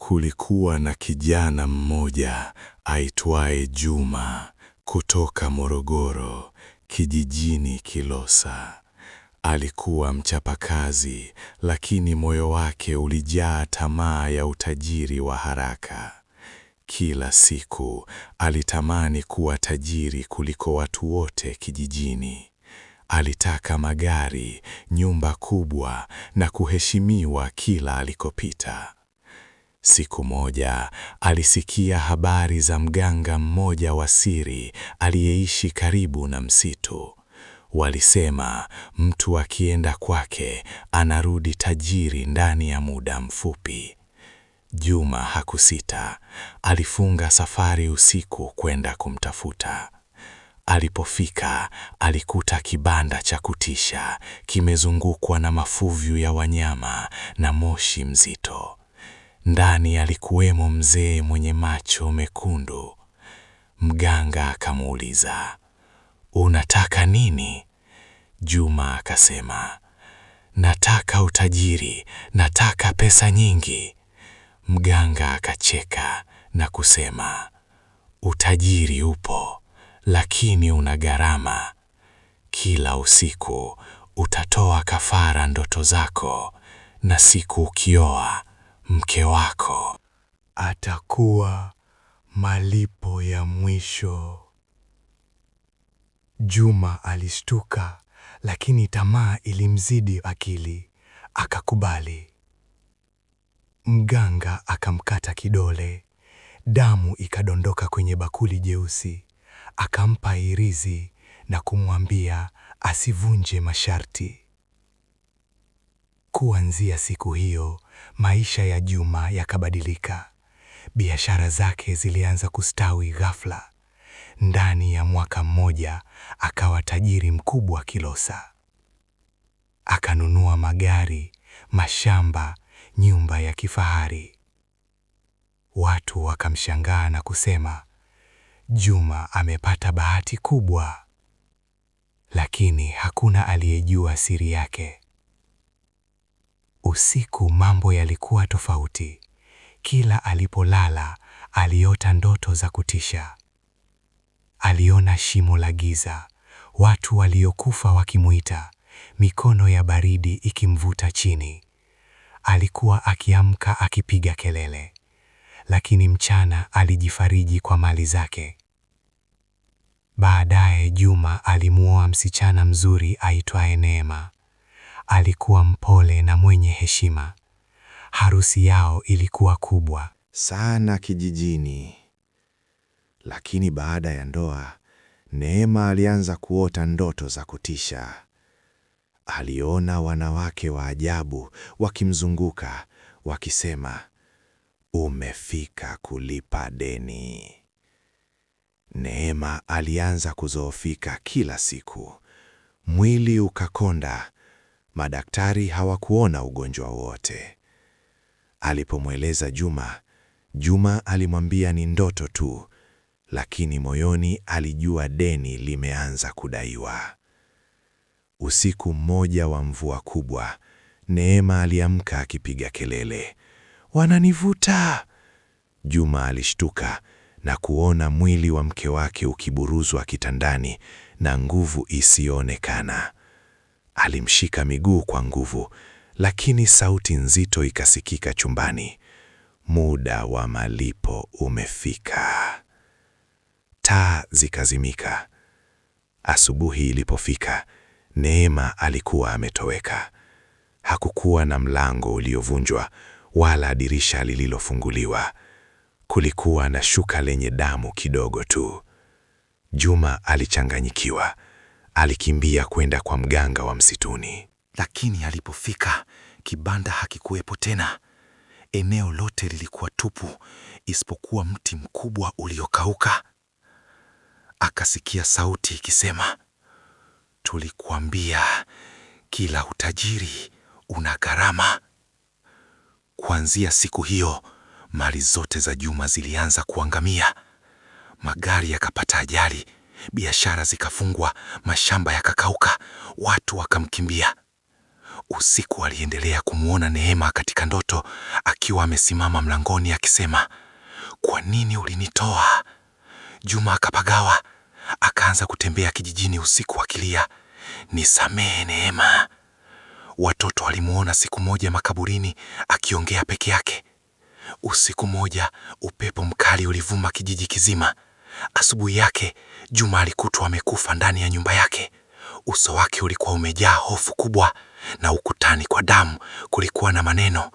Kulikuwa na kijana mmoja aitwaye Juma kutoka Morogoro, kijijini Kilosa. Alikuwa mchapakazi, lakini moyo wake ulijaa tamaa ya utajiri wa haraka. Kila siku alitamani kuwa tajiri kuliko watu wote kijijini. Alitaka magari, nyumba kubwa na kuheshimiwa kila alikopita. Siku moja alisikia habari za mganga mmoja wa siri aliyeishi karibu na msitu. Walisema mtu akienda kwake anarudi tajiri ndani ya muda mfupi. Juma hakusita. Alifunga safari usiku kwenda kumtafuta. Alipofika, alikuta kibanda cha kutisha, kimezungukwa na mafuvu ya wanyama na moshi mzito. Ndani alikuwemo mzee mwenye macho mekundu. Mganga akamuuliza, "Unataka nini?" Juma akasema, "Nataka utajiri, nataka pesa nyingi." Mganga akacheka na kusema, "Utajiri upo, lakini una gharama. Kila usiku utatoa kafara ndoto zako, na siku ukioa mke wako atakuwa malipo ya mwisho." Juma alishtuka, lakini tamaa ilimzidi akili. Akakubali. Mganga akamkata kidole. Damu ikadondoka kwenye bakuli jeusi. Akampa hirizi na kumwambia asivunje masharti. Kuanzia siku hiyo, maisha ya Juma yakabadilika. Biashara zake zilianza kustawi ghafla. Ndani ya mwaka mmoja, akawa tajiri mkubwa Kilosa. Akanunua magari, mashamba, nyumba ya kifahari. Watu wakamshangaa na kusema, Juma amepata bahati kubwa. Lakini hakuna aliyejua siri yake. Usiku mambo yalikuwa tofauti. Kila alipolala, aliota ndoto za kutisha. Aliona shimo la giza, watu waliokufa wakimuita, mikono ya baridi ikimvuta chini. Alikuwa akiamka akipiga kelele, lakini mchana alijifariji kwa mali zake. Baadaye Juma alimuoa msichana mzuri aitwaye Neema. Alikuwa mpole na mwenye heshima. Harusi yao ilikuwa kubwa sana kijijini. Lakini baada ya ndoa, Neema alianza kuota ndoto za kutisha. Aliona wanawake wa ajabu wakimzunguka, wakisema, "Umefika kulipa deni." Neema alianza kuzoofika kila siku. Mwili ukakonda. Madaktari hawakuona ugonjwa wote. Alipomweleza Juma, Juma alimwambia ni ndoto tu, lakini moyoni alijua deni limeanza kudaiwa. Usiku mmoja wa mvua kubwa, Neema aliamka akipiga kelele, "Wananivuta!" Juma alishtuka na kuona mwili wa mke wake ukiburuzwa kitandani na nguvu isiyoonekana. Alimshika miguu kwa nguvu, lakini sauti nzito ikasikika chumbani, "Muda wa malipo umefika." Taa zikazimika. Asubuhi ilipofika, Neema alikuwa ametoweka. Hakukuwa na mlango uliovunjwa wala dirisha lililofunguliwa. Kulikuwa na shuka lenye damu kidogo tu. Juma alichanganyikiwa. Alikimbia kwenda kwa mganga wa msituni. Lakini alipofika, kibanda hakikuwepo tena. Eneo lote lilikuwa tupu, isipokuwa mti mkubwa uliokauka. Akasikia sauti ikisema, "Tulikuambia, kila utajiri una gharama." Kuanzia siku hiyo, mali zote za Juma zilianza kuangamia. Magari yakapata ajali, biashara zikafungwa, mashamba yakakauka, watu wakamkimbia. Usiku aliendelea kumuona Neema katika ndoto akiwa amesimama mlangoni akisema, "Kwa nini ulinitoa?" Juma akapagawa, akaanza kutembea kijijini usiku akilia, "Nisamehe Neema." Watoto walimuona siku moja makaburini akiongea peke yake. Usiku moja upepo mkali ulivuma kijiji kizima. Asubuhi yake Juma alikutwa amekufa ndani ya nyumba yake. Uso wake ulikuwa umejaa hofu kubwa, na ukutani kwa damu kulikuwa na maneno,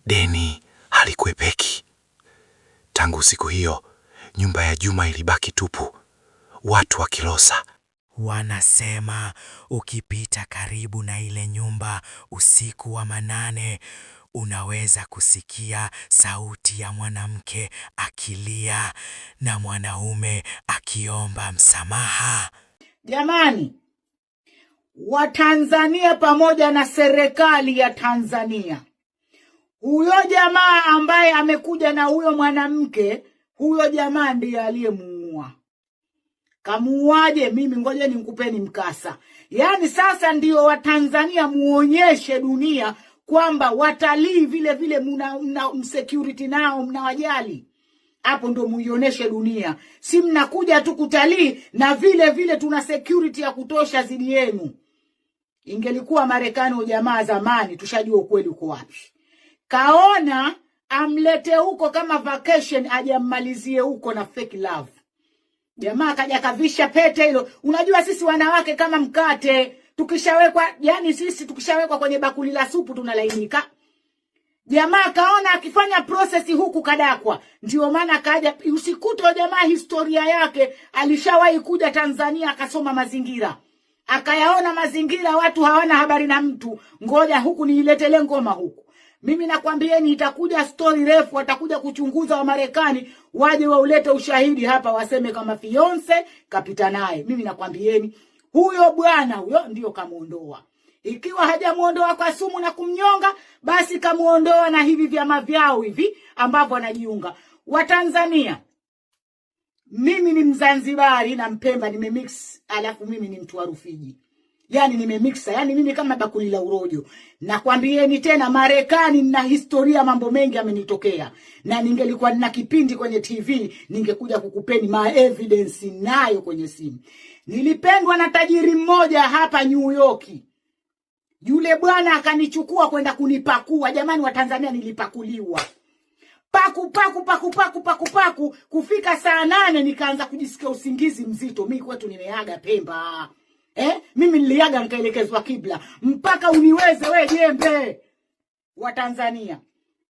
"Deni halikuepeki." Tangu siku hiyo nyumba ya Juma ilibaki tupu, watu wakilosa. Wanasema ukipita karibu na ile nyumba usiku wa manane, unaweza kusikia sauti ya mwanamke akilia na mwanaume akiomba msamaha. Jamani, Watanzania pamoja na serikali ya Tanzania, huyo jamaa ambaye amekuja na huyo mwanamke, huyo jamaa ndiye aliyemuua. Kamuuaje? Mimi ngoja nikupeni mkasa. Yaani sasa ndio Watanzania muonyeshe dunia kwamba watalii vile vile mna security nao mnawajali. Hapo ndo muioneshe dunia. Si mnakuja tu kutalii na vile vile tuna security ya kutosha zidi yenu. Ingelikuwa Marekani au jamaa zamani tushajua ukweli uko wapi. Kaona amlete huko kama vacation ajammalizie huko na fake love. Jamaa kaja kavisha pete hilo. Unajua sisi wanawake kama mkate, tukishawekwa, yani sisi tukishawekwa kwenye bakuli la supu tunalainika. Jamaa kaona akifanya process huku kadakwa. Ndio maana kaja, usikuto jamaa historia yake, alishawahi kuja Tanzania akasoma mazingira. Akayaona mazingira watu hawana habari na mtu. Ngoja huku niiletele ngoma huku. Mimi nakwambieni itakuja story refu, watakuja kuchunguza wa Marekani, waje waulete ushahidi hapa waseme kama fiance kapita naye. Mimi nakwambieni huyo bwana huyo ndio kamuondoa. Ikiwa hajamuondoa kwa sumu na kumnyonga, basi kamuondoa na hivi vyama vyao hivi ambavyo anajiunga. Watanzania, mimi ni Mzanzibari na Mpemba nimemix, alafu mimi ni mtu wa Rufiji. Yani nimemixa, yani mimi kama bakuli la urojo. Nakwambieni tena Marekani na historia mambo mengi amenitokea. Na ningelikuwa nina kipindi kwenye TV, ningekuja kukupeni ma evidence nayo kwenye simu. Nilipendwa na tajiri mmoja hapa New York. Yule bwana akanichukua kwenda kunipakua. Jamani wa Tanzania, nilipakuliwa. Paku. Kufika saa 8 nikaanza kujisikia usingizi mzito. Mimi kwetu nimeaga Pemba. Mimi niliaga nikaelekezwa kibla. Mpaka uniweze we jembe. Wa Tanzania.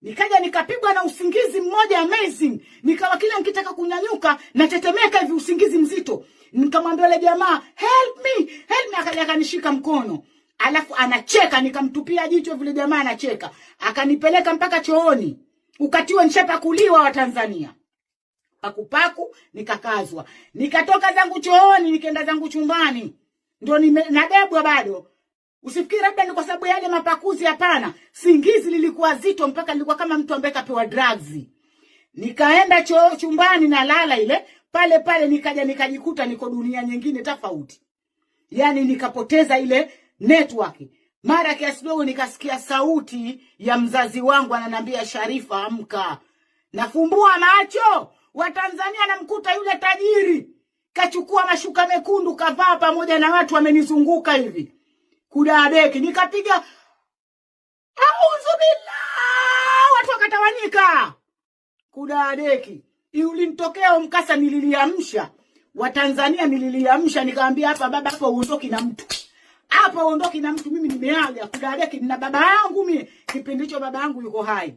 Nikaja nikapigwa na usingizi mmoja amazing. Nikawa kila nikitaka kunyanyuka natetemeka hivi usingizi mzito. Nikamwambia yule jamaa, help me. Akaja akanishika mkono. Alafu anacheka, nikamtupia jicho vile jamaa anacheka. Akanipeleka mpaka chooni. Ukatiwa nishapakuliwa wa Tanzania. Paku nikakazwa. Nikatoka zangu chooni, nikaenda zangu chumbani. Ndio nadebwa bado. Usifikiri labda ni kwa sababu yale mapakuzi, hapana. Singizi lilikuwa zito mpaka nilikuwa kama mtu ambaye kapewa drugs. Nikaenda chumbani na lala ile, pale nikaja nikajikuta niko dunia nyingine tofauti. Yani nikapoteza ile network. Mara kiasi dogo nikasikia sauti ya mzazi wangu ananiambia, Sharifa amka. Nafumbua macho, wa Tanzania namkuta yule tajiri. Kachukua mashuka mekundu kavaa pamoja na watu wamenizunguka hivi. Kudadeki nikapiga auzu billah, watu wakatawanyika. Kudadeki ulinitokea mkasa, nililiamsha wa Tanzania, nililiamsha nikamwambia hapa baba, hapa uondoki na mtu. Hapa uondoki na mtu, mimi nimeaga. Kudadeki na baba yangu, mimi kipindi hicho baba yangu yuko hai.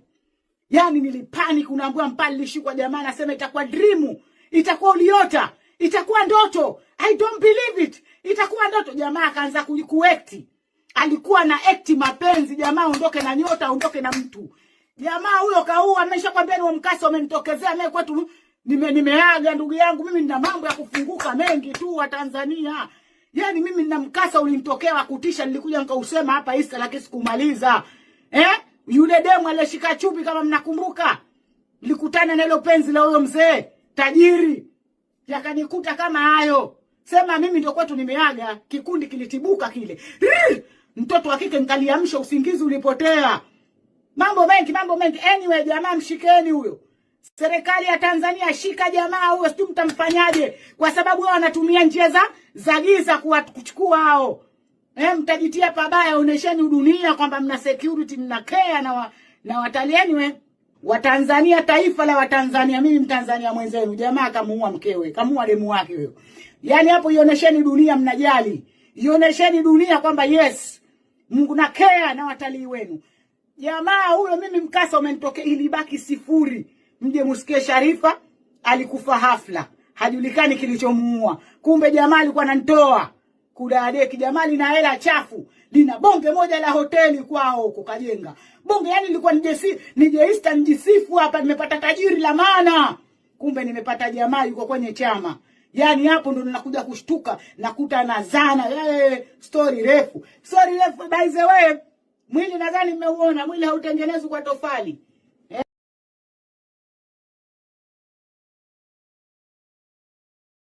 Yani nilipanic, unaambiwa mpali lishikwa jamaa anasema itakuwa dream, itakuwa uliota, itakuwa ndoto. I don't believe it. Itakuwa ndoto. Jamaa akaanza kuact. Alikuwa na act mapenzi. Jamaa ondoke na nyota, ondoke na mtu. Jamaa huyo kaua, ameshakwambia ni mkasa umenitokezea mimi kwetu. Nimeaga ndugu yangu, mimi nina mambo ya kufunguka mengi tu wa Tanzania. Yani mimi nina mkasa ulinitokea wa kutisha, nilikuja nikausema hapa Easter lakini sikumaliza. Yule demu alishika chupi kama mnakumbuka. Nilikutana na ile penzi la huyo mzee tajiri. Yakanikuta kama hayo. Sema mimi ndio kwetu nimeaga, kikundi kilitibuka kile. Mtoto wa kike nikaliamsha, usingizi ulipotea. Mambo mengi. Anyway, jamaa mshikeni huyo. Serikali ya Tanzania shika jamaa huyo, sijui mtamfanyaje, kwa sababu wao wanatumia njia za giza kuchukua hao. Mtajitia pabaya, onesheni dunia kwamba mna security, mna care na watalii. Anyway, Watanzania, taifa la Watanzania, mimi Mtanzania mwenzenu, jamaa kamuua mkewe, kamuua demu wake huyo. Yaani hapo ionesheni dunia mnajali. Ionesheni dunia kwamba yes, Mungu na care na watalii wenu. Jamaa huyo mimi mkasa umenitokea, ilibaki sifuri. Mje musikie Sharifa alikufa hafla. Hajulikani kilichomuua. Kumbe jamaa alikuwa ananitoa kudadeki. Jamaa lina hela chafu. Lina bonge moja la hoteli kwao huko kajenga. Bonge yani nilikuwa nijisifu hapa, nimepata tajiri la maana. Kumbe nimepata jamaa yuko kwenye chama. Yani hapo ndo ninakuja kushtuka, nakuta nazana. Story refu. By the way, mwili nadhani mmeuona, mwili hautengenezwi kwa tofali.